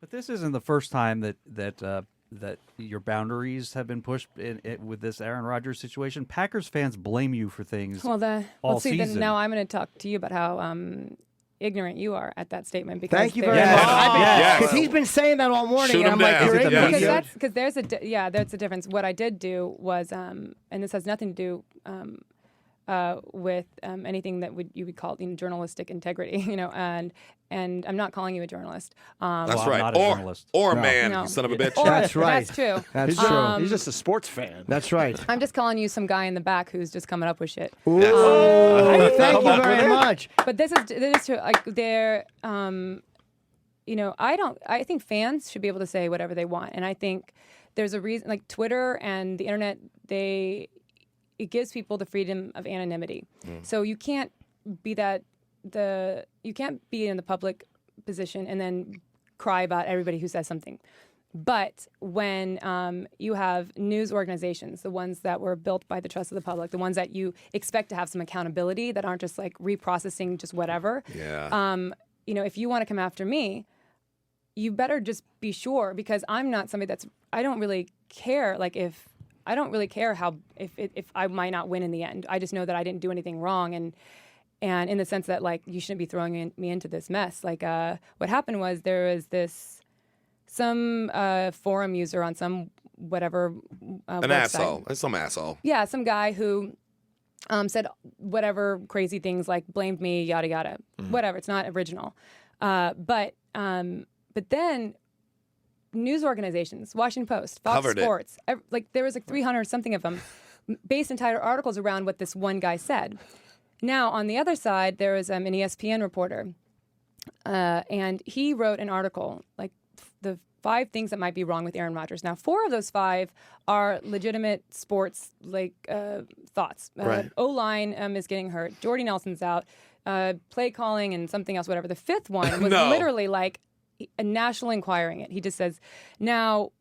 But this isn't the first time that your boundaries have been pushed with this Aaron Rodgers situation. Packers fans blame you for things all season. Then now I'm going to talk to you about how ignorant you are at that statement. Because thank you very much. Because he's been saying that all morning, and I'm like, you're ignorant. Because there's a difference. What I did do was, and this has nothing to do with anything that you would call journalistic integrity, and I'm not calling you a journalist. That's I'm right. not a journalist. Or man, you son of a bitch. That's right. That's true. That's true. He's just a sports fan. That's right. I'm just calling you some guy in the back who's just coming up with shit. Ooh, thank you very much. But this is true. Like they're, I think fans should be able to say whatever they want, and I think there's a reason. Like Twitter and the internet, it gives people the freedom of anonymity. So you can't be you can't be in the public position and then cry about everybody who says something. But when you have news organizations, the ones that were built by the trust of the public, the ones that you expect to have some accountability, that aren't just like reprocessing just whatever. Yeah. If you want to come after me, you better just be sure, because I'm not somebody I don't really care. Like if I might not win in the end. I just know that I didn't do anything wrong, and in the sense that like you shouldn't be throwing me into this mess. Like what happened was there was some forum user on some whatever an website. asshole. It's some asshole. Yeah, some guy who said whatever crazy things, like blamed me, yada yada, whatever. It's not original, but then news organizations, Washington Post, Fox Covered Sports, there was like 300 something of them, based entire articles around what this one guy said. Now on the other side, there was an ESPN reporter, and he wrote an article like the 5 things that might be wrong with Aaron Rodgers. Now 4 of those 5 are legitimate sports thoughts. Right. O-line is getting hurt. Jordy Nelson's out. Play calling and something else, whatever. The 5th one was No. literally like a National Enquiring it. He just says, now,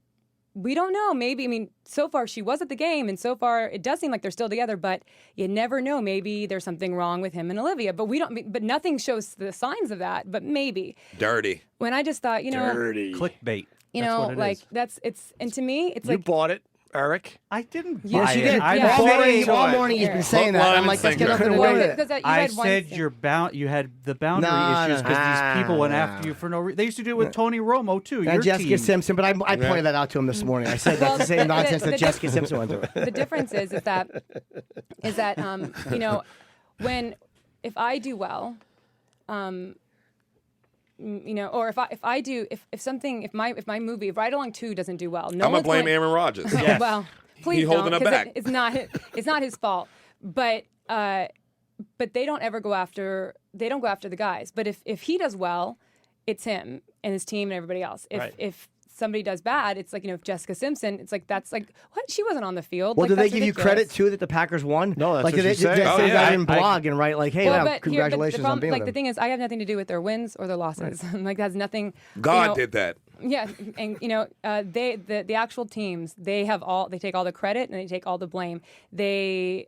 we don't know. Maybe, so far she was at the game, and so far it does seem like they're still together, but you never know. Maybe there's something wrong with him and Olivia, but but nothing shows the signs of that, but maybe. Dirty. When I just thought, Dirty. Clickbait. you That's know, what it like is. and to me, it's You like, bought it, Eric. I didn't Yes, buy you it. did. I'm All saying, morning he's been Here. saying Hook, that. line, I'm like, and that's got sinker. nothing to do with it. because you I had one said thing. you had the boundary No, issues because no. these people went after you for no reason. They used to do it with Tony Romo too. Your And Jessica team. Simpson, but I pointed that out to him this morning. I said that's the same nonsense that Jessica Simpson went through. The difference is that if I do well, or if my movie, if Ride Along 2 doesn't do well, no I'm one's gonna blame going- Aaron Rodgers. Well, please He holding don't, it 'cause back. It's not his fault. But they don't ever go after the guys. But if he does well, it's him and his team and everybody else. If somebody does bad, it's like, if Jessica Simpson, it's like, that's like, what? She wasn't on the field. Well, like, do they that's give you ridiculous. credit too that the Packers won? No, that's like, what did they she's saying. just Oh, say yeah. that in blog and write like, hey, congratulations on being like with the them. thing is, I have nothing to do with their wins or their losses. Like that has nothing. God did that. Yeah, and the actual teams, they take all the credit and they take all the blame. It's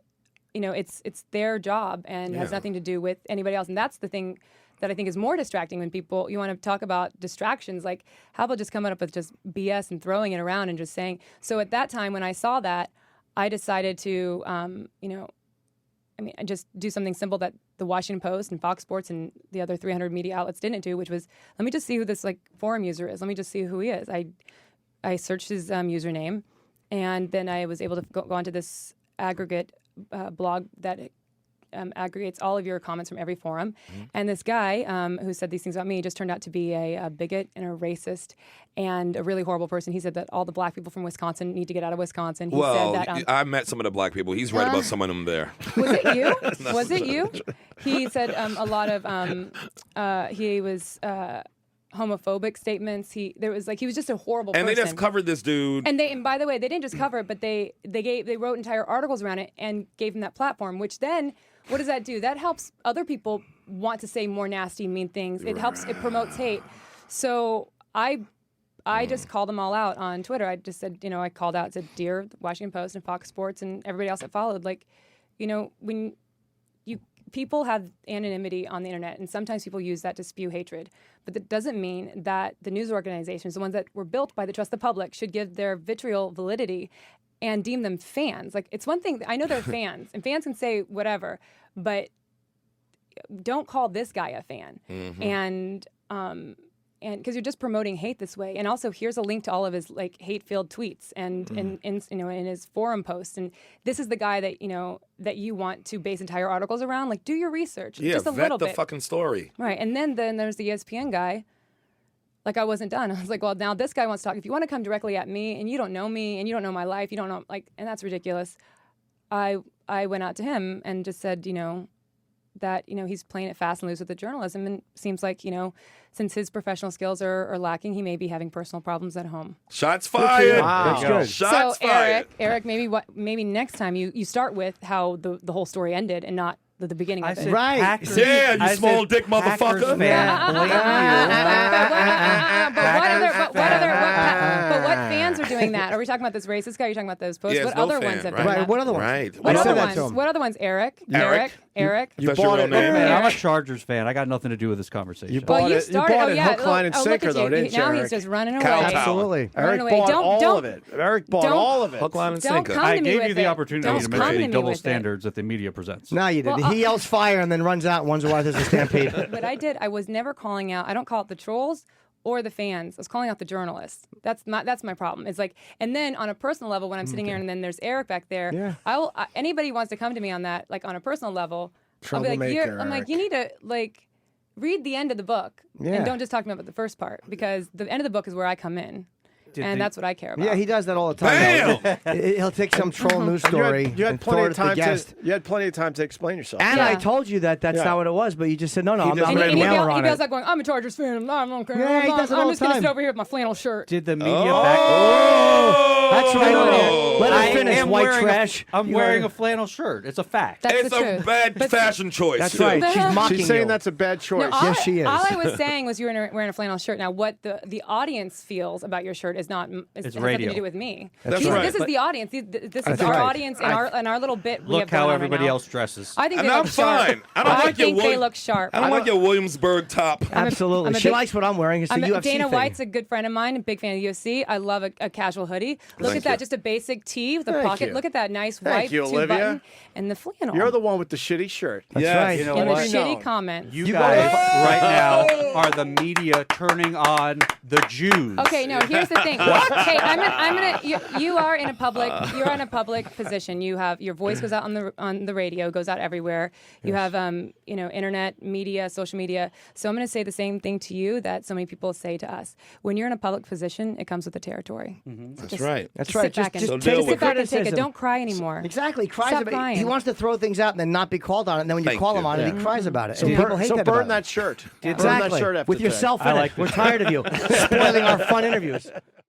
their job and has nothing to do with anybody else. And that's the thing that I think is more distracting when you want to talk about distractions. Like, how about just coming up with just BS and throwing it around and just saying. So at that time when I saw that, I decided to, just do something simple that the Washington Post and Fox Sports and the other 300 media outlets didn't do, which was, let me just see who this forum user is. Let me just see who he is. I searched his username, and then I was able to go onto this aggregate blog that aggregates all of your comments from every forum. And this guy who said these things about me just turned out to be a bigot and a racist and a really horrible person. He said that all the black people from Wisconsin need to get out of Wisconsin. He Well, said that, I met some of the black people. He's right about some of them there. was it you? Was it you? He said a lot of he was homophobic statements. He was just a horrible person. And they just covered this dude. And by the way, they didn't just cover it, but they wrote entire articles around it and gave him that platform, which then, what does that do? That helps other people want to say more nasty, mean things. It promotes hate. So I just called them all out on Twitter. I just said, I called out, said, dear Washington Post and Fox Sports and everybody else that followed, when people have anonymity on the internet, and sometimes people use that to spew hatred. But that doesn't mean that the news organizations, the ones that were built by the trust of the public, should give their vitriol validity and deem them fans. Like, it's one thing, I know they're fans, and fans can say whatever, but don't call this guy a fan. And because you're just promoting hate this way. And also, here's a link to all of his like hate-filled tweets and in his forum posts. And this is the guy that that you want to base entire articles around. Like, do your research, just a little bit. Vet the fucking story. Right. And then there's the ESPN guy. Like, I wasn't done. I was like, well, now this guy wants to talk. If you want to come directly at me, and you don't know me, and you don't know my life, you don't know, like, and that's ridiculous. I went out to him and just said, that he's playing it fast and loose with the journalism, and seems like since his professional skills are lacking, he may be having personal problems at home. Shots fired. Wow. That's good. Shots so fired. Eric, maybe next time you start with how the whole story ended and not the beginning of it. Right. Packers, Yeah, you I small said dick Packers motherfucker. fan, blame But what fans are doing that? Are we talking about this racist guy? Are you talking about those posts? Yeah, what no other fan, ones have right? done Right. that? What other ones? Right. What I other said that ones? to him. What other ones? Eric. You That's bought your it. real name? Man, I'm a Eric. Chargers fan. I got nothing to do with this conversation. You bought Well, you it. started. You bought oh it yeah. hook, line, and look sinker, at though, you. didn't you, Now Eric? he's just running away. Kowtow. Absolutely. Running Eric away. bought Don't- all don't- of it. Eric bought don't- all of it. Hook, line, and Don't sinker. come I to me gave with you the it. opportunity Don't to come mention to the me double with it. standards that the media presents. No, you didn't. He yells fire and then runs out and wonders why there's a stampede. But I did. I was never calling out. I don't call it the trolls or the fans. I was calling out the journalists. That's my problem. It's like, and then on a personal level, when I'm sitting here and then there's Eric back there, Yeah. anybody wants to come to me on that, like on a personal level, I'll be like, Troublemaker, I'm like, Eric. you need to like read the end of the book Yeah. and don't just talk to me about the first part, because the end of the book is where I come in. And that's what I care about. Yeah, he does that all the time. He'll take some troll news story You had and throw plenty it of at the time guest. you had plenty of time to explain yourself. And Yeah. I told you that's not what it was, but you just said, no, I'm just not ran going to with it. hammer he on feels it. like going, I'm a Chargers fan. I don't care. Yeah, he does it all I'm the just going to time. sit over here with my flannel shirt. Did the media That's right. Let I us finish, am white wearing trash. I'm wearing a flannel shirt. It's a fact. That's It's the a truth. bad fashion choice. That's too. right. She's mocking She's saying you. that's a bad choice. No, Yes, she is. All I was saying was you were wearing a flannel shirt. Now, what the audience feels about your shirt is not has nothing radio. to do with me. That's right. This is the audience. This is our right. audience and our little bit. we Look have going how on everybody right now. else dresses. I think And they I'm look sharp. fine. I don't like your think they William- look sharp. I don't like your Williamsburg top. Absolutely. I'm a She big- likes what I'm wearing. It's the UFC Dana thing. White's a good friend of mine, a big fan of UFC. I love a casual hoodie. Look Thank at that, you. just a basic tee with a Thank pocket. you. Look at that nice Thank white you, two Olivia. button and the flannel. You're the one with the shitty shirt. That's Yes. right. You know and the what? shitty comments. You You guys got right now are the media turning on the Jews. Okay, no. Here's the thing. Okay, I'm gonna. You are in a public. You're in a public position. You have your voice goes out on the radio, goes out everywhere. You have internet, media, social media. So I'm gonna say the same thing to you that so many people say to us. When you're in a public position, it comes with the territory. So That's right. That's just right. Sit back and, So just deal take with the sit back and take it. criticism. Don't cry anymore. Exactly. He cries Stop about crying. He wants to throw things out and then not be called on it. And then when you Thank call you. him on it, Yeah. he cries about it. So, And people hate so that burn about that him. shirt. Burn Exactly. that shirt after With today. yourself I in like it. We're tired of you. Spoiling our fun interviews.